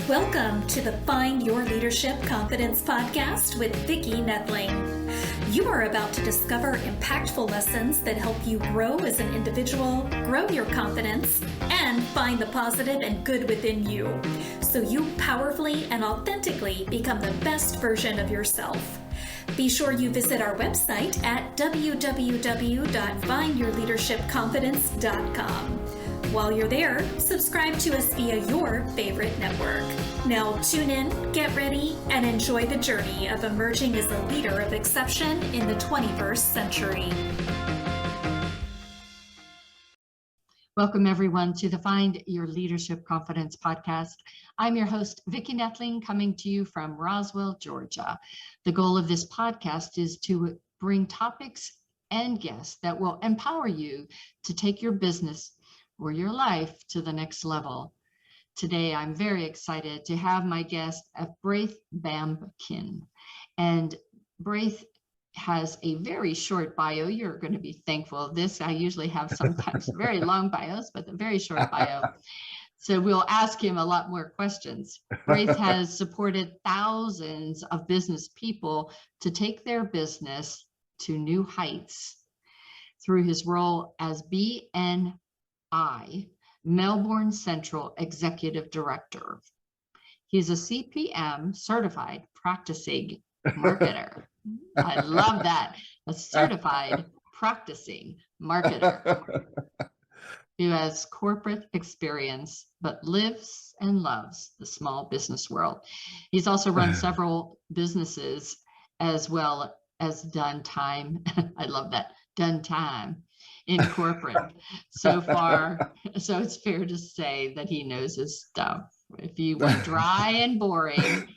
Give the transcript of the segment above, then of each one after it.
Welcome to the Find Your Leadership Confidence podcast with Vicki Nedling. You are about to discover impactful lessons that help you grow as an individual, grow your confidence, and find the positive and good within you, so you powerfully and authentically become the best version of yourself. Be sure you visit our website at www.findyourleadershipconfidence.com. While you're there, subscribe to us via your favorite network. Now tune in, get ready, and enjoy the journey of emerging as a leader of exception in the 21st century. Welcome, everyone, to the Find Your Leadership Confidence podcast. I'm your host, Vicki Nedling, coming to you from Roswell, Georgia. The goal of this podcast is to bring topics and guests that will empower you to take your business or your life to the next level. Today, I'm very excited to have my guest, Braith Bamkin. And Braith has a very short bio. You're going to be thankful. I usually have sometimes very long bios, but a very short bio. So we'll ask him a lot more questions. Braith has supported thousands of business people to take their business to new heights through his role as BNI, Melbourne Central Executive Director. He's a CPM certified practicing marketer. I love that. A certified practicing marketer who has corporate experience but lives and loves the small business world. He's also run several businesses as well as done time. I love that. Done time in corporate so far. So it's fair to say that he knows his stuff. If you want dry and boring,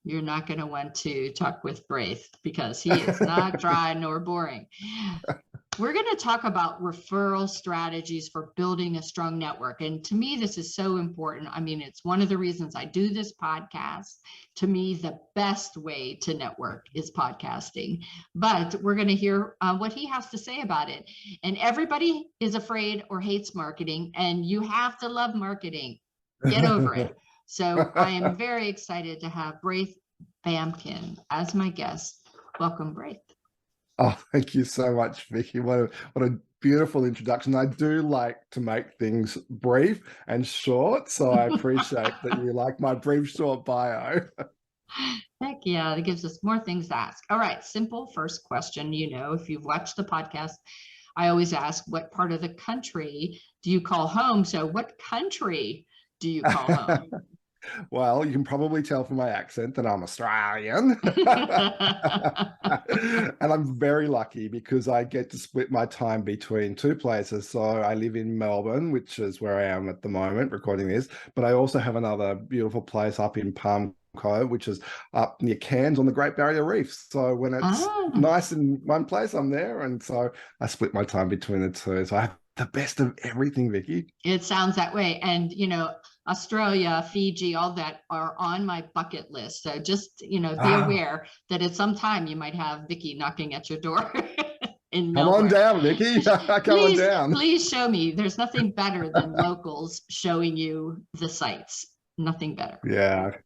you're not going to want to talk with Braith because he is not dry nor boring. We're going to talk about referral strategies for building a strong network. And to me, this is so important. I mean, it's one of the reasons I do this podcast. To me, the best way to network is podcasting. But we're going to hear what he has to say about it. And everybody is afraid or hates marketing, and you have to love marketing. Get over it. So I am very excited to have Braith Bamkin as my guest. Welcome, Braith. Oh, thank you so much, Vicki. What a beautiful introduction. I do like to make things brief and short, so I appreciate that you like my brief, short bio. Heck yeah, that gives us more things to ask. All right, simple first question. If you've watched the podcast, I always ask, what part of the country do you call home? So what country do you call home? Well, you can probably tell from my accent that I'm Australian. And I'm very lucky because I get to split my time between two places. So I live in Melbourne, which is where I am at the moment recording this, but I also have another beautiful place up in Palm Cove, which is up near Cairns on the Great Barrier Reef. So when it's nice in one place, I'm there. And so I split my time between the two. So I have the best of everything, Vicki. It sounds that way. And, Australia, Fiji, all that are on my bucket list. So just, be aware that at some time you might have Vicki knocking at your door in Melbourne. Come on down, Vicki. On down. Please show me. There's nothing better than locals showing you the sights. Nothing better. Yeah.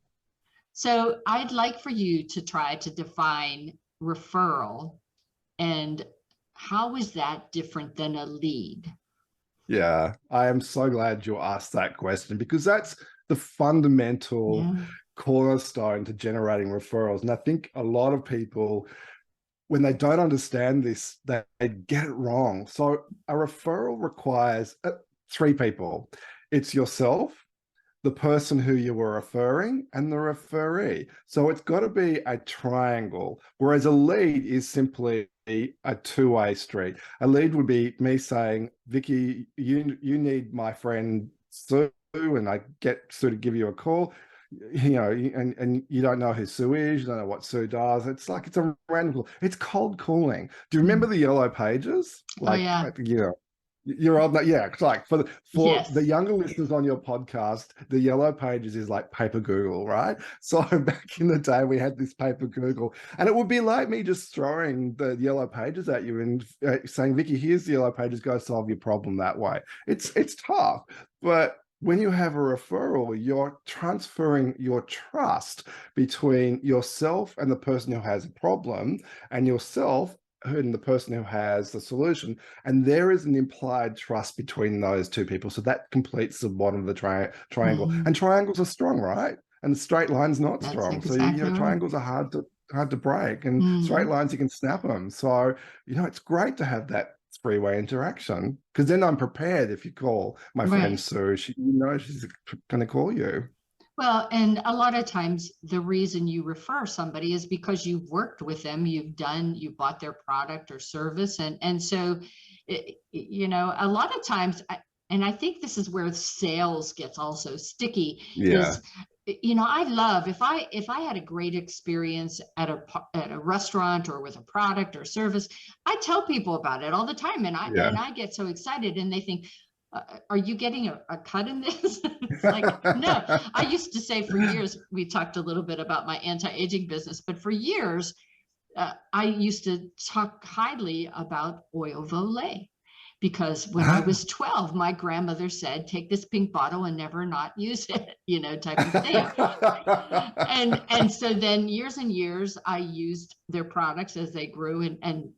So I'd like for you to try to define referral, and how is that different than a lead? Yeah, I am so glad you asked that question because that's the fundamental cornerstone to generating referrals. And I think a lot of people, when they don't understand this, they get it wrong. So a referral requires three people. It's yourself, the person who you were referring, and the referee. So it's got to be a triangle, whereas a lead is simply a two-way street. A lead would be me saying, Vicki, you need my friend Sue, and I get Sue to give you a call, and you don't know who Sue is, you don't know what Sue does. It's like it's a random, it's cold calling. Do you remember the yellow pages? You're on that, yeah. It's like for the younger listeners on your podcast, the yellow pages is like paper Google, right? So back in the day, we had this paper Google, and it would be like me just throwing the yellow pages at you and saying, "Vicki, here's the yellow pages. Go solve your problem that way." It's tough, but when you have a referral, you're transferring your trust between yourself and the person who has a problem, and yourself and the person who has the solution. And there is an implied trust between those two people. So that completes the bottom of the triangle. Mhm. And triangles are strong, right? And straight lines not That's strong. So exactly right. triangles are hard to break, and straight lines you can snap them. So it's great to have that three-way interaction, because then I'm prepared. If you call my friend Right. Sue, she's going to call you. Well, and a lot of times the reason you refer somebody is because you've worked with them, you bought their product or service. And so, a lot of times, and I think this is where sales gets also sticky, Yeah. is, I love, if I had a great experience at a restaurant or with a product or service, I tell people about it all the time. And I get so excited, and they think, are you getting a cut in this? It's like, no. I used to say for years, we talked a little bit about my anti-aging business, but for years, I used to talk highly about oil Volay, because when I was 12, my grandmother said, take this pink bottle and never not use it, type of thing. And so then years and years, I used their products as they grew, and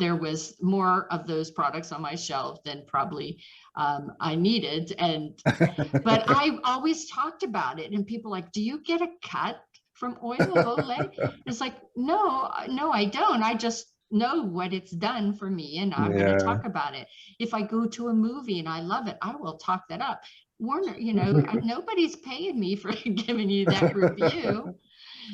there was more of those products on my shelf than probably I needed. But I always talked about it, and people like, do you get a cut from oil of Olay? It's like, no, I don't. I just know what it's done for me, and I'm going to talk about it. If I go to a movie and I love it, I will talk that up. Warner, nobody's paying me for giving you that review.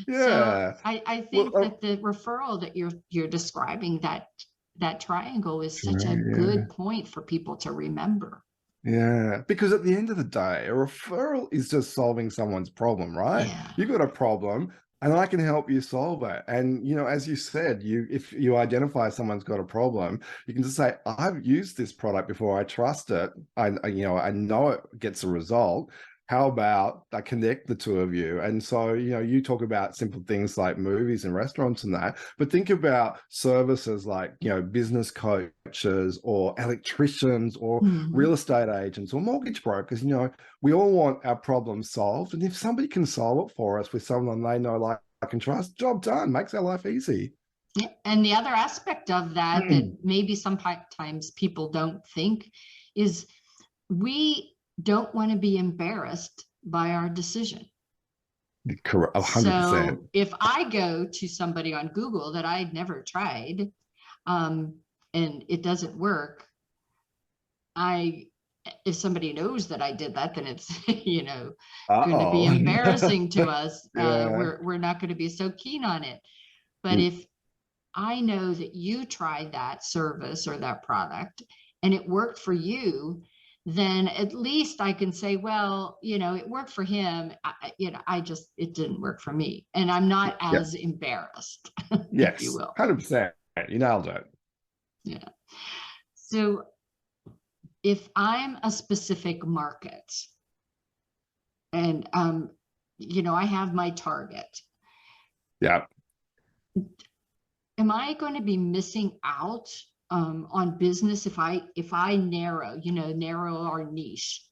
So I think that the referral that you're describing, that triangle, is such a good point for people to remember. Yeah, because at the end of the day, a referral is just solving someone's problem, right? Yeah. You got a problem and I can help you solve it. And as you said, if you identify someone's got a problem, you can just say, I've used this product before, I trust it. I know it gets a result. How about I connect the two of you? And so, you talk about simple things like movies and restaurants and that, but think about services like, business coaches or electricians or real estate agents or mortgage brokers. We all want our problems solved. And if somebody can solve it for us with someone they know, like, I can trust, job done, makes our life easy. Yeah. And the other aspect of that maybe sometimes people don't think is, we don't want to be embarrassed by our decision. Correct. 100%. So if I go to somebody on Google that I'd never tried, and it doesn't work, if somebody knows that I did that, then it's going to be embarrassing to us. We're not going to be so keen on it. But if I know that you tried that service or that product and it worked for you, then at least I can say, well, it worked for him. It didn't work for me. And I'm not as embarrassed, if you will. 100%. You nailed it. Yeah. So if I'm a specific market and, I have my target. Yeah. Am I going to be missing out on business if I narrow our niche?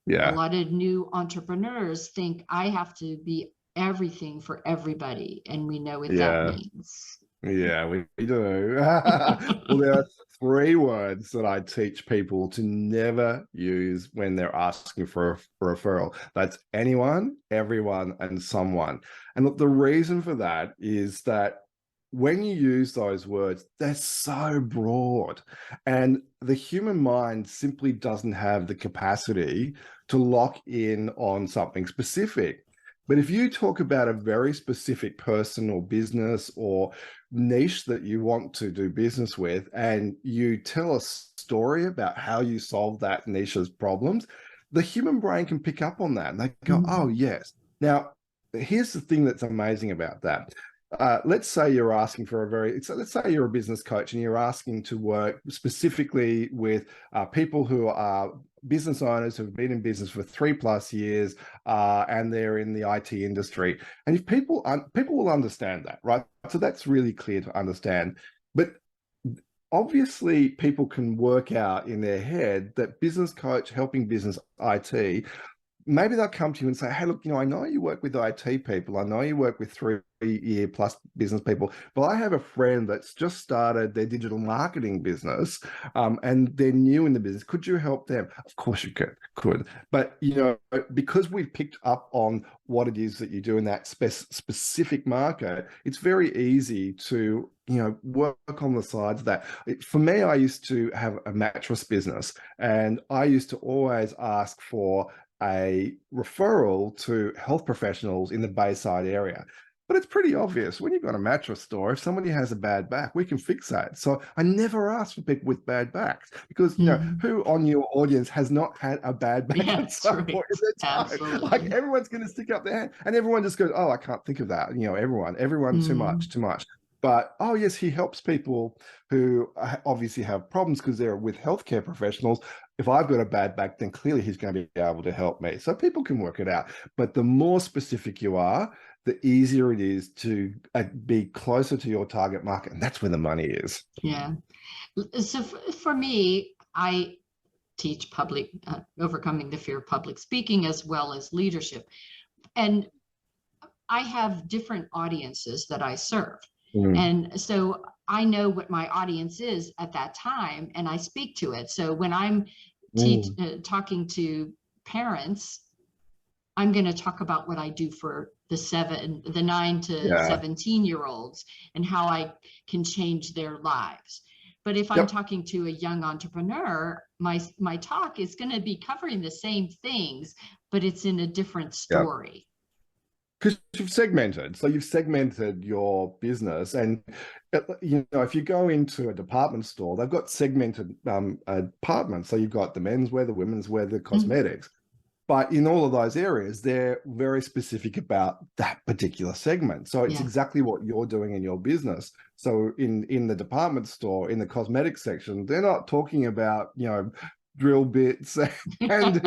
Yeah. A lot of new entrepreneurs think I have to be everything for everybody, and we know what that means. Yeah, we do. Well, there are 3 words that I teach people to never use when they're asking for a referral. That's anyone, everyone, and someone. And look, the reason for that is that when you use those words, they're so broad, and the human mind simply doesn't have the capacity to lock in on something specific. But if you talk about a very specific person or business or niche that you want to do business with, and you tell a story about how you solve that niche's problems, the human brain can pick up on that and they go, oh, yes. Now, here's the thing that's amazing about that. Let's say you're asking for let's say you're a business coach and you're asking to work specifically with people who are business owners who've been in business for 3+ years and they're in the IT industry. And if people will understand that, right? So that's really clear to understand. But obviously people can work out in their head that business coach helping business IT, maybe they'll come to you and say, hey, look, I know you work with IT people. I know you work with 3-year plus business people, but I have a friend that's just started their digital marketing business, and they're new in the business. Could you help them? Of course you could. But, because we've picked up on what it is that you do in that specific market, it's very easy to work on the sides of that. For me, I used to have a mattress business, and I used to always ask for a referral to health professionals in the Bayside area. But it's pretty obvious when you've got a mattress store, if somebody has a bad back, we can fix that. So I never ask for people with bad backs because, who on your audience has not had a bad back at some point in their time? Absolutely. Like, everyone's going to stick up their hand and everyone just goes, oh, I can't think of that. Everyone too much. But, oh, yes, he helps people who obviously have problems because they're with healthcare professionals. If I've got a bad back, then clearly he's going to be able to help me. So people can work it out. But the more specific you are, the easier it is to be closer to your target market. And that's where the money is. Yeah. So for me, I teach overcoming the fear of public speaking as well as leadership. And I have different audiences that I serve. And so I know what my audience is at that time, and I speak to it. So when I'm talking to parents, I'm going to talk about what I do for the 9 to 17-year-olds and how I can change their lives. But if I'm talking to a young entrepreneur, my talk is going to be covering the same things, but it's in a different story. Because you've segmented your business, and if you go into a department store, they've got segmented departments. So you've got the menswear, the women's wear, the cosmetics. But in all of those areas, they're very specific about that particular segment. So it's exactly what you're doing in your business. So in the department store, in the cosmetic section, they're not talking about drill bits and they're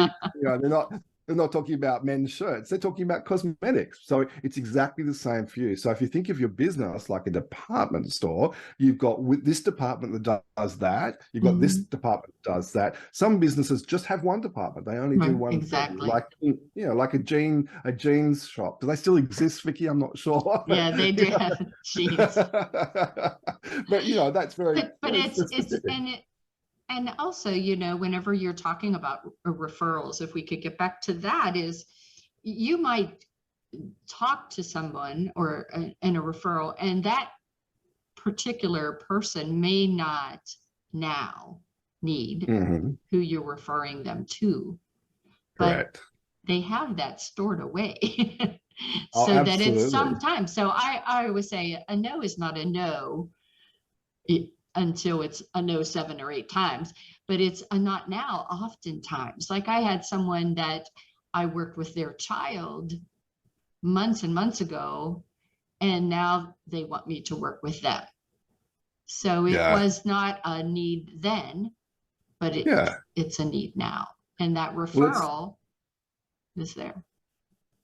not talking about men's shirts. They're talking about cosmetics. So it's exactly the same for you. So if you think of your business like a department store, you've got with this department that does that. You've got this department that does that. Some businesses just have one department. They only do one thing. Like like a jeans shop. Do they still exist, Vicki? I'm not sure. Yeah, they do have jeans. But that's very. But And also, whenever you're talking about referrals, if we could get back to that, is you might talk to someone or in a referral, and that particular person may not now need who you're referring them to. But they have that stored away. So that it's sometimes. So I always say a no is not a no until it's a no 7 or 8 times, but it's a not now oftentimes. Like I had someone that I worked with their child months and months ago, and now they want me to work with them. So it was not a need then, but it's a need now. And that referral is there.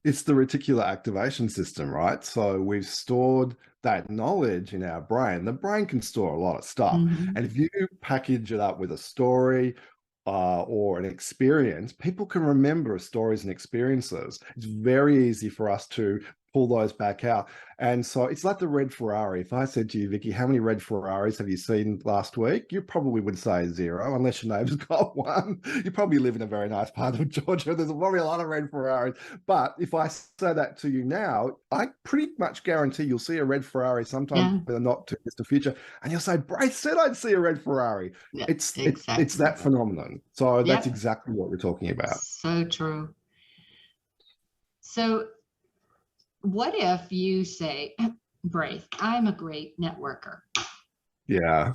It's the reticular activation system, right? So we've stored that knowledge in our brain. The brain can store a lot of stuff. And if you package it up with a story or an experience, people can remember stories and experiences. It's very easy for us to pull those back out. And so it's like the red Ferrari. If I said to you, Vicki, how many red Ferraris have you seen last week? You probably would say 0, unless your neighbor's got one. You probably live in a very nice part of Georgia. There's probably a lot of red Ferraris. But if I say that to you now, I pretty much guarantee you'll see a red Ferrari sometime in the not too distant future. And you'll say, Braith said I'd see a red Ferrari. Yeah, it's that phenomenon. So that's exactly what we're talking about. So true. So what if you say, Braith, I'm a great networker. Yeah.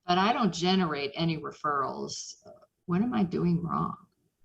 But I don't generate any referrals. What am I doing wrong?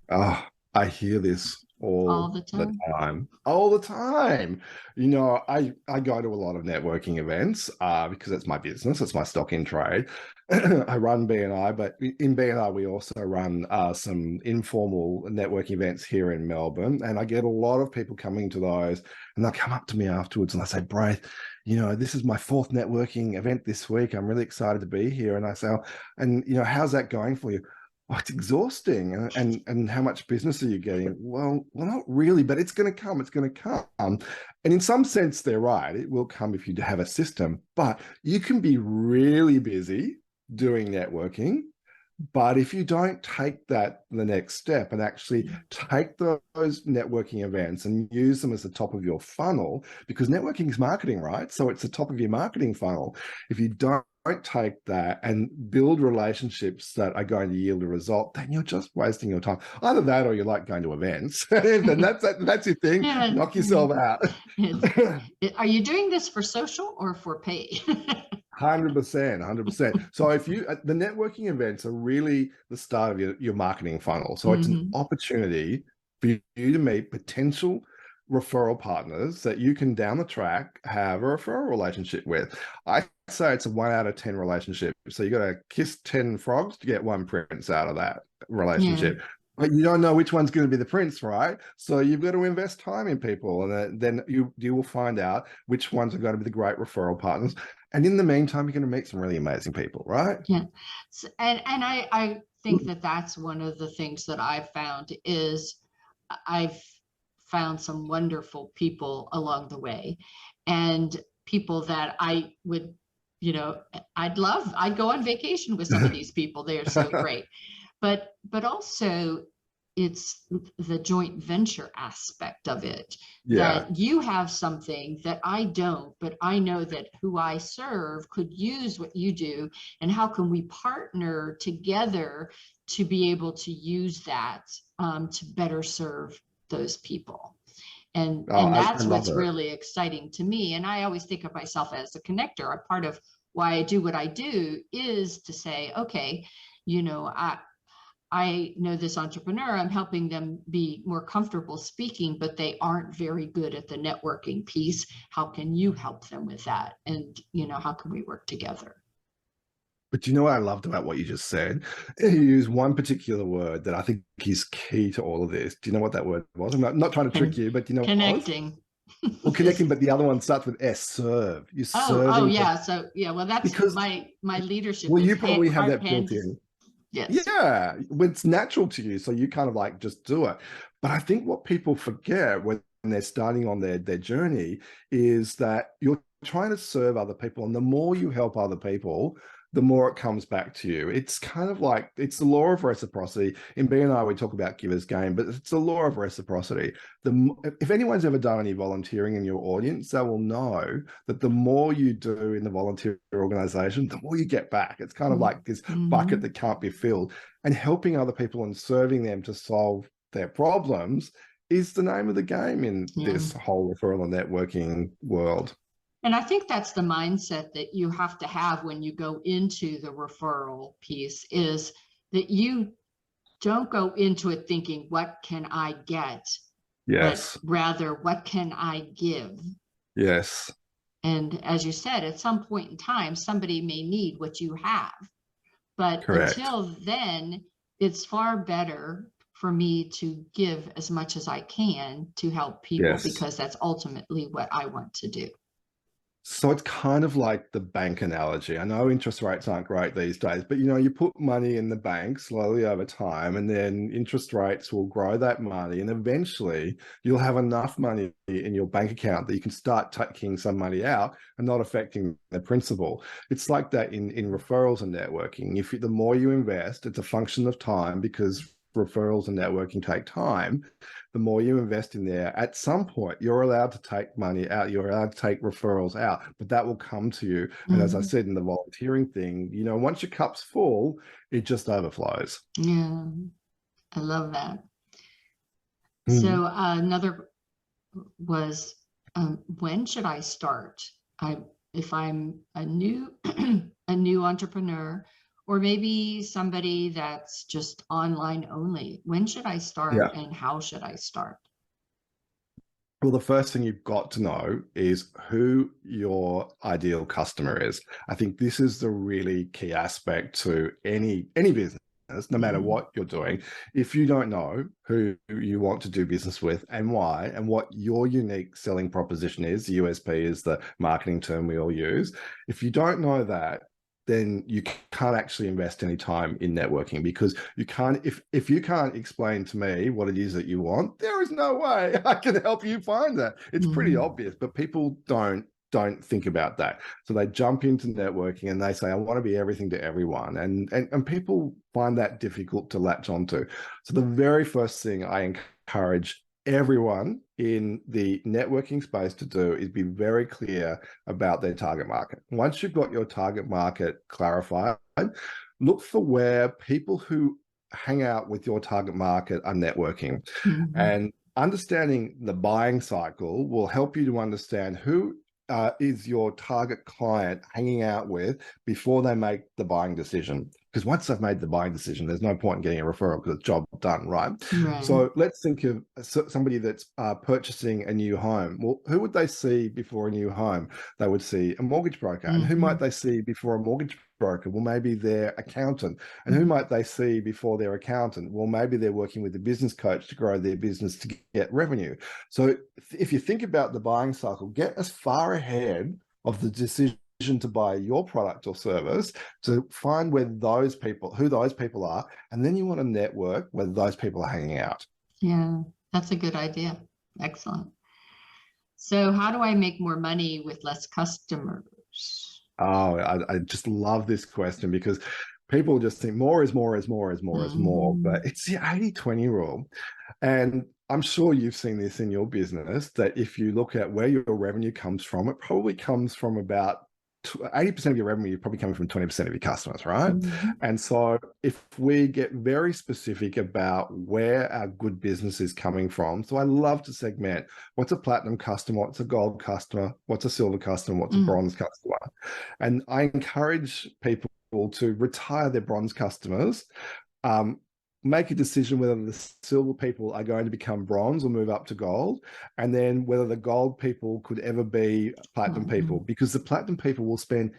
Oh, I hear this All all the the time. time, all the time. You know, I go to a lot of networking events because it's my business, it's my stock in trade. I run BNI, but in BNI we also run some informal networking events here in Melbourne, and I get a lot of people coming to those, and they'll come up to me afterwards and they say, Braith, you know, this is my 4th networking event this week. I'm really excited to be here. And I say, oh, and you know, how's that going for you? Oh, it's exhausting. And how much business are you getting? Well, not really, but it's going to come. It's going to come. And in some sense, they're right. It will come if you have a system. But you can be really busy doing networking. But if you don't take that the next step and actually take those networking events and use them as the top of your funnel, because networking is marketing, right? So it's the top of your marketing funnel. If you don't take that and build relationships that are going to yield a result, then you're just wasting your time. Either that or you like going to events. And that's your thing. Yeah, Knock yourself out. Are you doing this for social or for pay? 100%. So if you, the networking events are really the start of your marketing funnel. So it's an opportunity for you to meet potential referral partners that you can down the track have a referral relationship with. I say it's a 1 out of 10 relationship. So you got to kiss 10 frogs to get 1 prince out of that relationship. Yeah. But you don't know which one's going to be the prince, right? So you've got to invest time in people, and then you will find out which ones are going to be the great referral partners. And in the meantime, you're going to meet some really amazing people, right? Yeah. So, and I think that that's one of the things that I've found is I've found some wonderful people along the way, and people that I would, you know, I'd go on vacation with some of these people. They are so great. But also it's the joint venture aspect of it, that you have something that I don't, but I know that who I serve could use what you do, and how can we partner together to be able to use that to better serve those people. And that's what's really exciting to me. And I always think of myself as a connector. A part of why I do what I do is to say, okay, you know, I know this entrepreneur, I'm helping them be more comfortable speaking, but they aren't very good at the networking piece. How can you help them with that? And, you know, how can we work together? But you know what I loved about what you just said? You used one particular word that I think is key to all of this. Do you know what that word was? I'm not trying to trick you, but you know, connecting. Well, connecting, but the other one starts with S, serve. You're serving. Oh, yeah. So, yeah, well, that's because my leadership. Well, you probably have that built in. Yes. Yeah, it's natural to you, so you kind of like just do it. But I think what people forget when they're starting on their journey is that you're trying to serve other people, and the more you help other people, the more it comes back to you. It's kind of like, it's the law of reciprocity. In BNI, we talk about giver's gain, but it's the law of reciprocity. If anyone's ever done any volunteering in your audience, they will know that the more you do in the volunteer organization, the more you get back. It's kind of like this bucket that can't be filled. And helping other people and serving them to solve their problems is the name of the game in this whole referral and networking world. And I think that's the mindset that you have to have when you go into the referral piece, is that you don't go into it thinking, what can I get? Yes. But rather, what can I give? Yes. And as you said, at some point in time, somebody may need what you have. But until then, it's far better for me to give as much as I can to help people, because that's ultimately what I want to do. So it's kind of like the bank analogy. I know interest rates aren't great these days, but you know, you put money in the bank slowly over time, and then interest rates will grow that money, and eventually you'll have enough money in your bank account that you can start taking some money out and not affecting the principal. It's like that in referrals and networking. The more you invest, it's a function of time, because referrals and networking take time. The more you invest in there, at some point you're allowed to take money out, you're allowed to take referrals out, but that will come to you. And as I said in the volunteering thing, you know, once your cup's full, it just overflows. Yeah, I love that. So another was, when should I start? If I'm a new entrepreneur, or maybe somebody that's just online only, when should I start and how should I start? Well, the first thing you've got to know is who your ideal customer is. I think this is the really key aspect to any business, no matter what you're doing. If you don't know who you want to do business with and why, and what your unique selling proposition is, USP is the marketing term we all use. If you don't know that, then you can't actually invest any time in networking, because you can't, if you can't explain to me what it is that you want, there is no way I can help you find that. It's pretty obvious, but people don't think about that. So they jump into networking and they say, I want to be everything to everyone. And people find that difficult to latch onto. So the very first thing I encourage everyone in the networking space to do is be very clear about their target market. Once you've got your target market clarified, look for where people who hang out with your target market are networking. And understanding the buying cycle will help you to understand who is your target client hanging out with before they make the buying decision. Because once they've made the buying decision, there's no point in getting a referral because it's job done, right? So let's think of somebody that's purchasing a new home. Well, who would they see before a new home? They would see a mortgage broker. And who might they see before a mortgage broker? Well, maybe their accountant. And who might they see before their accountant? Well, maybe they're working with a business coach to grow their business to get revenue. So if you think about the buying cycle, get as far ahead of the decision to buy your product or service to find who those people are, and then you want to network where those people are hanging out. Yeah, that's a good idea. Excellent. So how do I make more money with less customers? Oh, I just love this question, because people just think more is more is more is more is more, but it's the 80-20 rule. And I'm sure you've seen this in your business, that if you look at where your revenue comes from, it probably comes from about 80% of your revenue is probably coming from 20% of your customers, right? And so if we get very specific about where our good business is coming from, so I love to segment what's a platinum customer, what's a gold customer, what's a silver customer, what's a bronze customer. And I encourage people to retire their bronze customers, make a decision whether the silver people are going to become bronze or move up to gold, and then whether the gold people could ever be platinum people, because the platinum people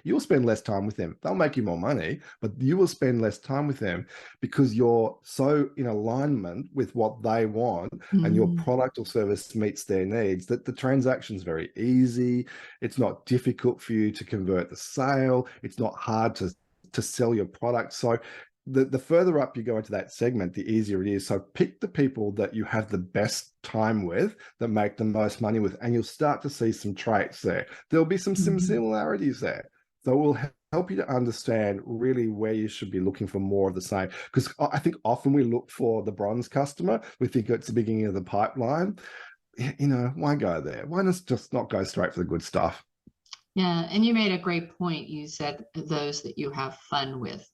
you'll spend less time with them. They'll make you more money, but you will spend less time with them because you're so in alignment with what they want and your product or service meets their needs that the transaction's very easy. It's not difficult for you to convert the sale. It's not hard to sell your product. So the further up you go into that segment, the easier it is. So pick the people that you have the best time with, that make the most money with, and you'll start to see some traits there. There'll be some similarities there. So it will help you to understand really where you should be looking for more of the same. Because I think often we look for the bronze customer. We think it's the beginning of the pipeline. You know, why go there? Why just not go straight for the good stuff? Yeah, and you made a great point. You said those that you have fun with.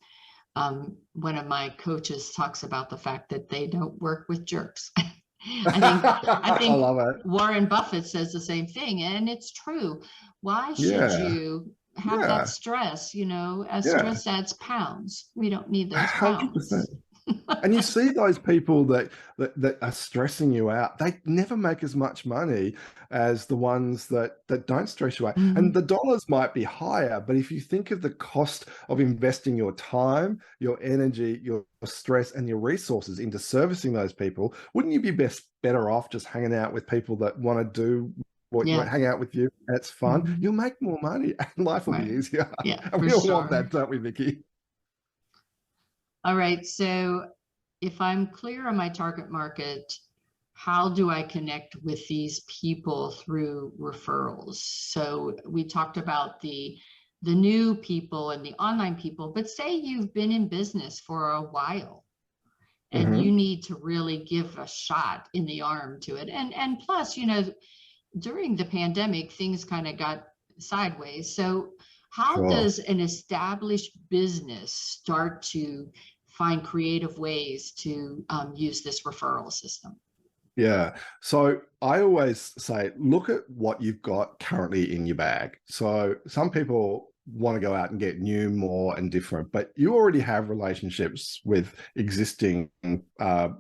One of my coaches talks about the fact that they don't work with jerks. I think I love it. Warren Buffett says the same thing, and it's true. Why should you have that stress? You know, stress adds pounds. We don't need those 100%. Pounds. And you see those people that are stressing you out, they never make as much money as the ones that don't stress you out. And the dollars might be higher, but if you think of the cost of investing your time, your energy, your stress, and your resources into servicing those people, wouldn't you be better off just hanging out with people that want to do what you hang out with you, and it's fun? You'll make more money and life will be easier. Yeah, and we all want that, don't we, Vicki? All right. So if I'm clear on my target market, how do I connect with these people through referrals? So we talked about the new people and the online people, but say you've been in business for a while and you need to really give a shot in the arm to it. And plus, you know, during the pandemic, things kind of got sideways. So how does an established business start to find creative ways to use this referral system? Yeah. So I always say, look at what you've got currently in your bag. So some people, want to go out and get new, more, and different. But you already have relationships with existing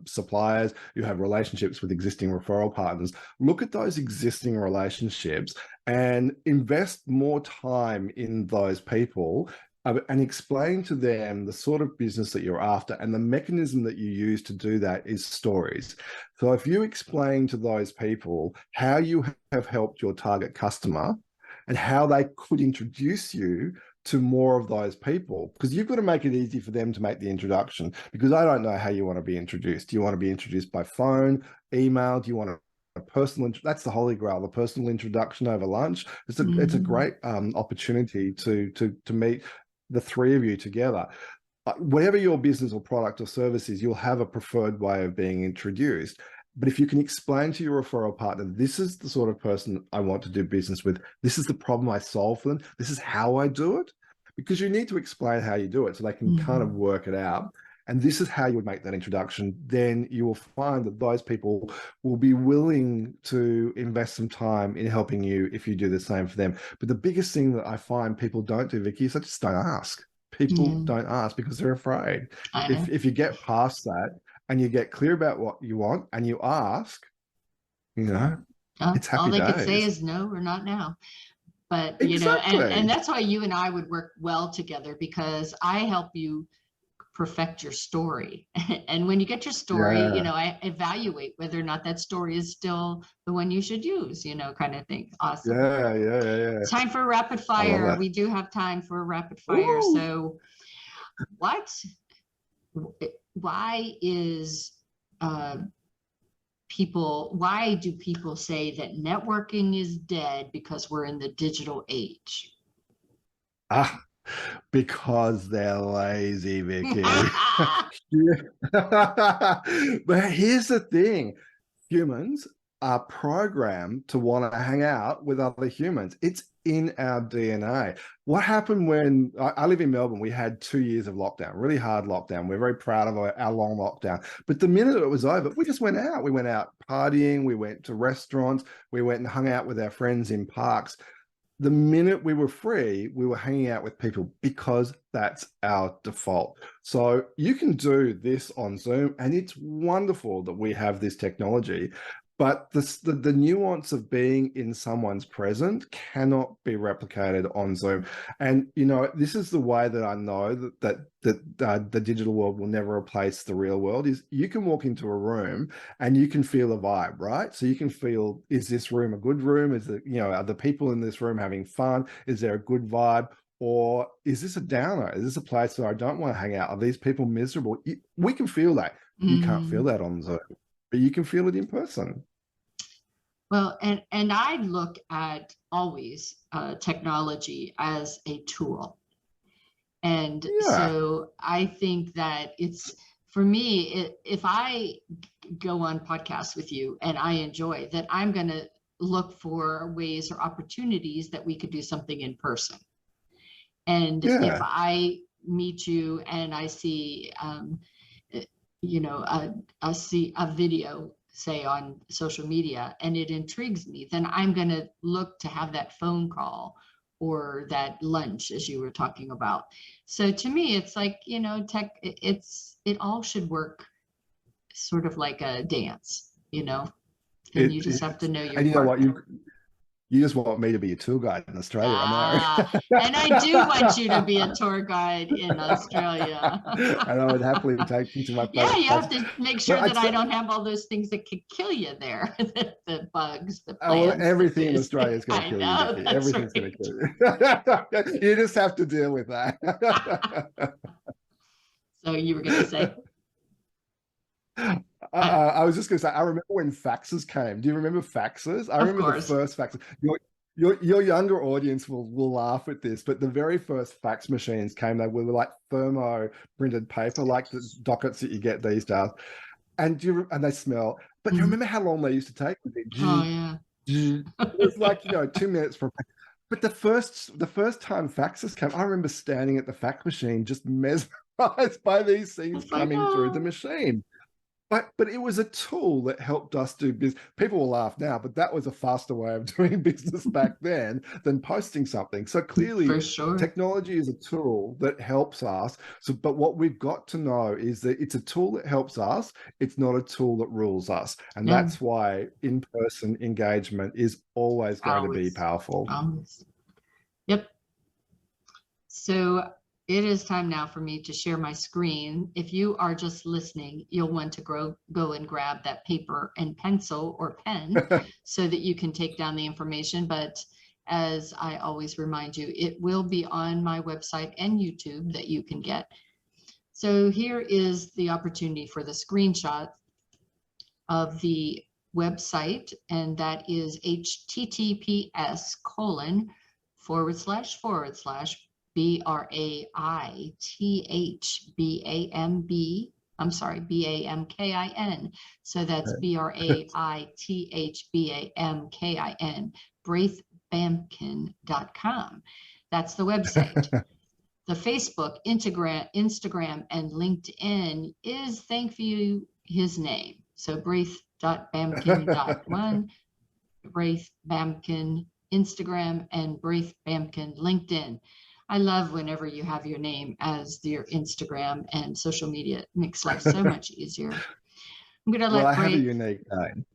suppliers. You have relationships with existing referral partners. Look at those existing relationships and invest more time in those people, and explain to them the sort of business that you're after, and the mechanism that you use to do that is stories. So if you explain to those people how you have helped your target customer and how they could introduce you to more of those people, because you've got to make it easy for them to make the introduction, because I don't know how you want to be introduced. Do you want to be introduced by phone, email? Do you want a personal? That's the holy grail, the personal introduction over lunch. It's a great opportunity to meet the three of you together. Whatever your business or product or service is, you'll have a preferred way of being introduced. But if you can explain to your referral partner, this is the sort of person I want to do business with, this is the problem I solve for them, this is how I do it, because you need to explain how you do it so they can kind of work it out. And this is how you would make that introduction. Then you will find that those people will be willing to invest some time in helping you if you do the same for them. But the biggest thing that I find people don't do, Vicki, is they just don't ask. People don't ask because they're afraid. If you get past that and you get clear about what you want and you ask, it's happy all they days. could say is no or not now. But, exactly. and that's why you and I would work well together, because I help you perfect your story. And when you get your story, I evaluate whether or not that story is still the one you should use, kind of thing. Awesome. Yeah. Time for a rapid fire. We do have time for a rapid fire. Ooh. So why do people say that networking is dead because we're in the digital age? Because they're lazy, Vicki. But here's the thing. Humans are programmed to want to hang out with other humans. It's in our DNA. What happened when I live in Melbourne? We had 2 years of lockdown, really hard lockdown. We're very proud of our long lockdown. But the minute it was over, we just went out. We went out partying. We went to restaurants. We went and hung out with our friends in parks. The minute we were free, we were hanging out with people because that's our default. So you can do this on Zoom, and it's wonderful that we have this technology. But the nuance of being in someone's present cannot be replicated on Zoom. And, this is the way that I know that the digital world will never replace the real world, is you can walk into a room and you can feel a vibe, right? So you can feel, is this room a good room? Is it, are the people in this room having fun? Is there a good vibe? Or is this a downer? Is this a place where I don't want to hang out? Are these people miserable? We can feel that. You can't feel that on Zoom, but you can feel it in person. Well, and I look at always technology as a tool. And so I think that it's, for me, if I go on podcasts with you and I enjoy that, I'm going to look for ways or opportunities that we could do something in person. And if I meet you and I see, I see a video, say on social media, and it intrigues me, then I'm going to look to have that phone call or that lunch, as you were talking about. So to me, it's like, tech, it all should work sort of like a dance, and you just have to know your and partner. You just want me to be a tour guide in Australia, I know. And I do want you to be a tour guide in Australia. And I would happily take you to my place. Yeah, you have to make sure that I don't have all those things that could kill you there. The bugs, the plants. Well, everything in Australia is going to kill you, Vicki. Everything's going to kill you. You just have to deal with that. So you were going to say? I was just going to say, I remember when faxes came. Do you remember faxes? I remember the first faxes. Your younger audience will laugh at this, but the very first fax machines came, they were like thermo printed paper, like the dockets that you get these days. And they smell. But do you remember how long they used to take? Oh yeah. It was like 2 minutes for. But the first time faxes came, I remember standing at the fax machine just mesmerized by these things coming through the machine. But it was a tool that helped us do business. People will laugh now, but that was a faster way of doing business back then than posting something. So clearly, For sure. technology is a tool that helps us. So, but what we've got to know is that it's a tool that helps us. It's not a tool that rules us. And Yeah. that's why in-person engagement is always going to be Always. powerful. Always. Yep. So it is time now for me to share my screen. If you are just listening, you'll want to go and grab that paper and pencil or pen so that you can take down the information. But as I always remind you, it will be on my website and YouTube that you can get. So here is the opportunity for the screenshot of the website, and that is BraithBamkin. So that's BraithBamkin, BraithBamkin.com. That's the website. The Facebook, Instagram, and LinkedIn is thankfully his name. So Braith.Bamkin.1, Braith Bamkin Instagram, and Braith Bamkin LinkedIn. I love whenever you have your name as your Instagram and social media. It makes life so much easier. I'm going to let Well, I have a Braith. unique name.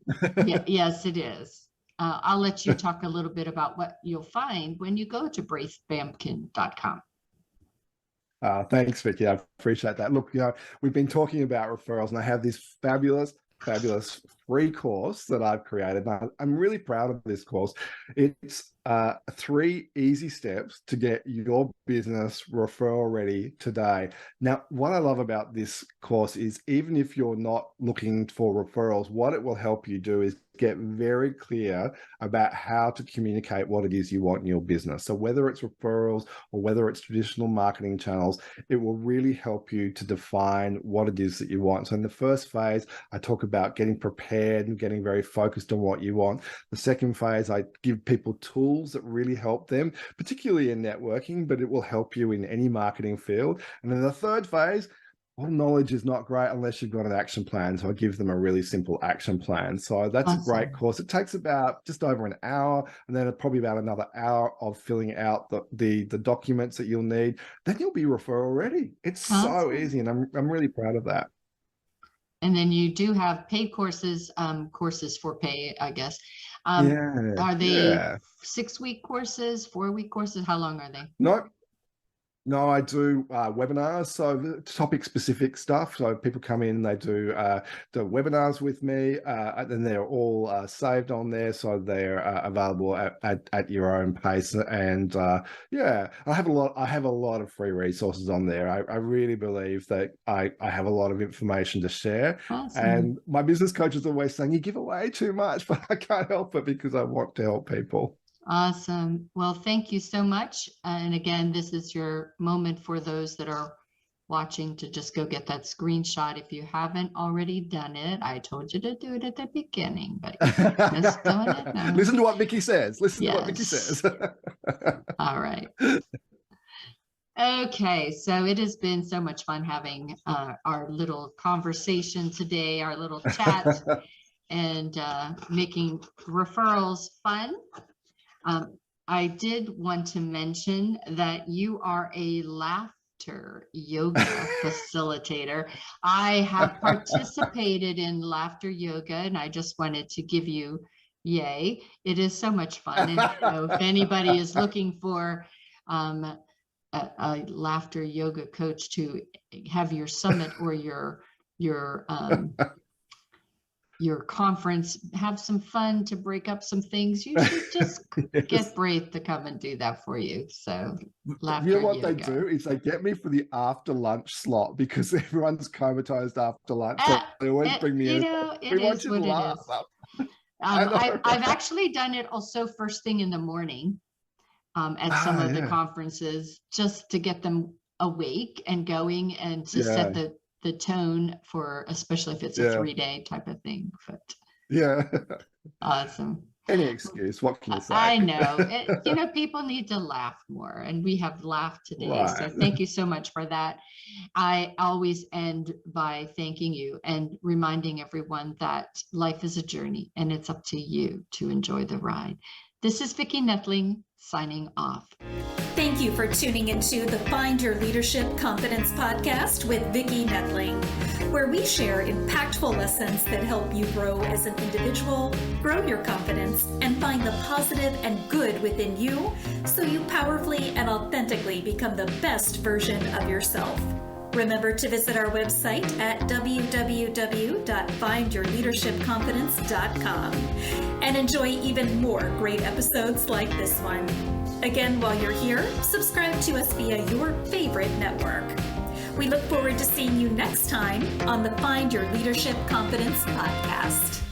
Yes, it is. I'll let you talk a little bit about what you'll find when you go to BraithBamkin.com. Thanks, Vicki. I appreciate that. Look, we've been talking about referrals, and I have this fabulous free course that I've created. And I'm really proud of this course. It's 3 easy steps to get your business referral ready today. Now, what I love about this course is even if you're not looking for referrals, what it will help you do is get very clear about how to communicate what it is you want in your business. So whether it's referrals or whether it's traditional marketing channels, it will really help you to define what it is that you want. So in the first phase, I talk about getting prepared and getting very focused on what you want. The second phase, I give people tools that really help them, particularly in networking, but it will help you in any marketing field. And then the third phase, all knowledge is not great unless you've got an action plan. So I give them a really simple action plan. So that's Awesome. a great course. It takes about just over an hour, and then probably about another hour of filling out the documents that you'll need. Then you'll be referral ready. It's so easy, and I'm really proud of that. And then you do have paid courses, courses for pay, I guess. Are they 6-week courses, 4-week courses? How long are they? No, I do webinars, so topic specific stuff. So people come in and they do the webinars with me, and then they're all saved on there, so they're available at your own pace. And yeah, I have a lot of free resources on there. I really believe that I have a lot of information to share. Awesome. And my business coach is always saying, you give away too much, but I can't help it because I want to help people. Awesome. Well, thank you so much. And again, this is your moment for those that are watching to just go get that screenshot. If you haven't already done it, I told you to do it at the beginning, but just doing it now. Listen to what Vicki says. Listen to what Vicki says. All right. Okay, so it has been so much fun having our little conversation today, our little chat, and making referrals fun. I did want to mention that you are a laughter yoga facilitator. I have participated in laughter yoga, and I just wanted to give you yay. It is so much fun. And if anybody is looking for a laughter yoga coach to have your summit or your conference, have some fun to break up some things, you should just get Braith to come and do that for you. So laughter you know what yoga. They do is they get me for the after lunch slot because everyone's comatized after lunch. So they always bring me in. It is what it is. I've actually done it also first thing in the morning at some of the conferences, just to get them awake and going and to set the tone for, especially if it's a 3-day type of thing. But awesome. Any excuse. What can you say? I know. People need to laugh more, and we have laughed today. Right. So thank you so much for that. I always end by thanking you and reminding everyone that life is a journey, and it's up to you to enjoy the ride. This is Vicki Nettling signing off. Thank you for tuning into the Find Your Leadership Confidence podcast with Vicki Nettling, where we share impactful lessons that help you grow as an individual, grow your confidence, and find the positive and good within you so you powerfully and authentically become the best version of yourself. Remember to visit our website at www.findyourleadershipconfidence.com and enjoy even more great episodes like this one. Again, while you're here, subscribe to us via your favorite network. We look forward to seeing you next time on the Find Your Leadership Confidence podcast.